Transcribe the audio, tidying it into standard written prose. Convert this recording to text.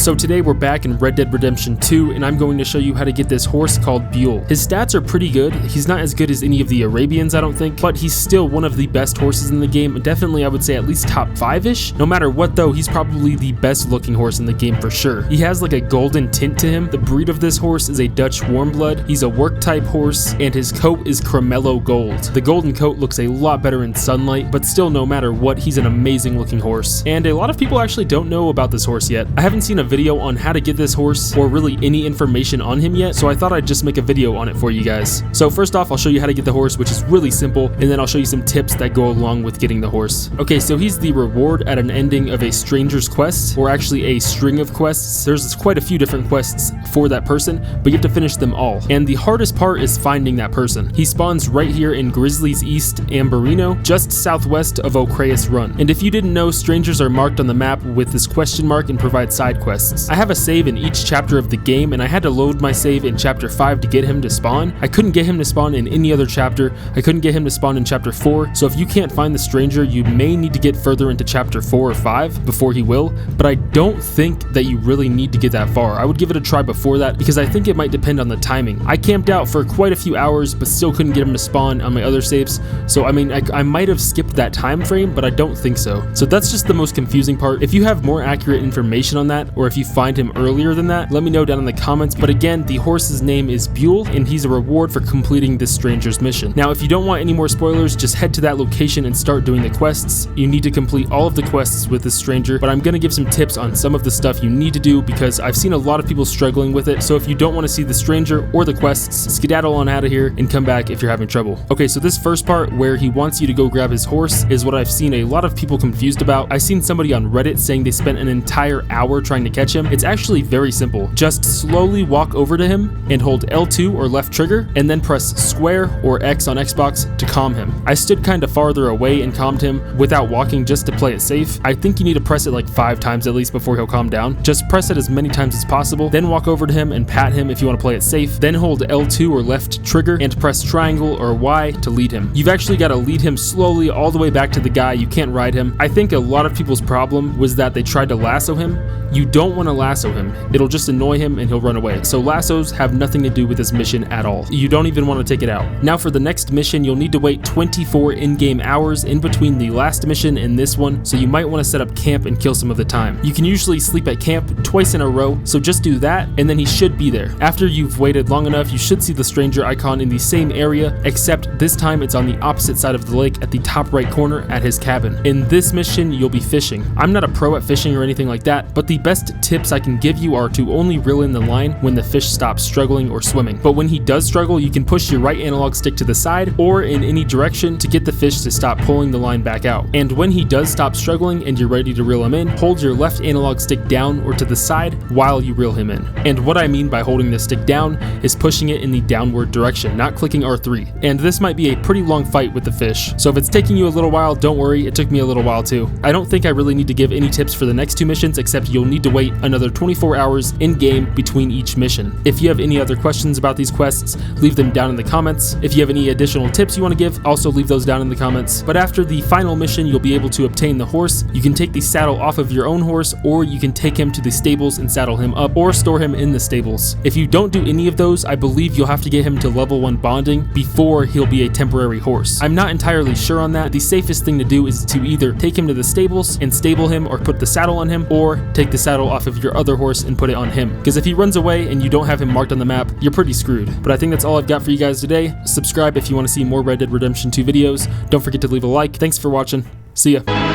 So today we're back in Red Dead Redemption 2 and I'm going to show you how to get this horse called Buell. His stats are pretty good. He's not as good as any of the Arabians, I don't think, but he's still one of the best horses in the game, and definitely I would say at least top 5-ish. No matter what though, he's probably the best looking horse in the game for sure. He has like a golden tint to him. The breed of this horse is a Dutch warm blood. He's a work type horse and his coat is cremello gold. The golden coat looks a lot better in sunlight, but still no matter what, he's an amazing looking horse. And a lot of people actually don't know about this horse yet. I haven't seen a video on how to get this horse or really any information on him yet, so I thought I'd just make a video on it for you guys. So first off, I'll show you how to get the horse, which is really simple, and then I'll show you some tips that go along with getting the horse. Okay, so he's the reward at an ending of a stranger's quest, or actually a string of quests. There's quite a few different quests for that person, but you have to finish them all. And the hardest part is finding that person. He spawns right here in Grizzly's East Amberino, just southwest of Ocreus Run. And if you didn't know, strangers are marked on the map with this question mark and provide side quests. I have a save in each chapter of the game, and I had to load my save in chapter 5 to get him to spawn. I couldn't get him to spawn in any other chapter. I couldn't get him to spawn in chapter 4, so if you can't find the stranger, you may need to get further into chapter 4 or 5 before he will, but I don't think that you really need to get that far. I would give it a try before that, because I think it might depend on the timing. I camped out for quite a few hours, but still couldn't get him to spawn on my other saves, so I mean, I might have skipped that time frame, but I don't think so. So that's just the most confusing part. If you have more accurate information on that, or if you find him earlier than that, let me know down in the comments. But again, the horse's name is Buell, and he's a reward for completing this stranger's mission. Now, if you don't want any more spoilers, just head to that location and start doing the quests. You need to complete all of the quests with this stranger, but I'm gonna give some tips on some of the stuff you need to do because I've seen a lot of people struggling with it. So if you don't want to see the stranger or the quests, skedaddle on out of here and come back if you're having trouble. Okay, so this first part where he wants you to go grab his horse is what I've seen a lot of people confused about. I've seen somebody on Reddit saying they spent an entire hour trying to catch him. It's actually very simple. Just slowly walk over to him and hold L2 or left trigger and then press square or X on Xbox to calm him. I stood kind of farther away and calmed him without walking just to play it safe. I think you need to press it like 5 times at least before he'll calm down. Just press it as many times as possible, then walk over to him and pat him if you want to play it safe. Then hold L2 or left trigger and press triangle or Y to lead him. You've actually got to lead him slowly all the way back to the guy. You can't ride him. I think a lot of people's problem was that they tried to lasso him. You don't want to lasso him. It'll just annoy him and he'll run away. So lassos have nothing to do with this mission at all. You don't even want to take it out. Now for the next mission, you'll need to wait 24 in-game hours in between the last mission and this one, so you might want to set up camp and kill some of the time. You can usually sleep at camp twice in a row, so just do that and then he should be there. After you've waited long enough, you should see the stranger icon in the same area, except this time it's on the opposite side of the lake at the top right corner at his cabin. In this mission, you'll be fishing. I'm not a pro at fishing or anything like that, but the best tips I can give you are to only reel in the line when the fish stops struggling or swimming. But when he does struggle, you can push your right analog stick to the side or in any direction to get the fish to stop pulling the line back out. And when he does stop struggling and you're ready to reel him in, hold your left analog stick down or to the side while you reel him in. And what I mean by holding the stick down is pushing it in the downward direction, not clicking R3. And this might be a pretty long fight with the fish. So if it's taking you a little while, don't worry, it took me a little while too. I don't think I really need to give any tips for the next 2 missions, except you'll need to wait another 24 hours in game between each mission. If you have any other questions about these quests, leave them down in the comments. If you have any additional tips you want to give, also leave those down in the comments. But after the final mission, you'll be able to obtain the horse. You can take the saddle off of your own horse, or you can take him to the stables and saddle him up, or store him in the stables. If you don't do any of those, I believe you'll have to get him to level 1 bonding before he'll be a temporary horse. I'm not entirely sure on that. The safest thing to do is to either take him to the stables and stable him or put the saddle on him, or take the saddle off of your other horse and put it on him. Because if he runs away and you don't have him marked on the map, you're pretty screwed. But I think that's all I've got for you guys today. Subscribe if you want to see more Red Dead Redemption 2 videos. Don't forget to leave a like. Thanks for watching. See ya.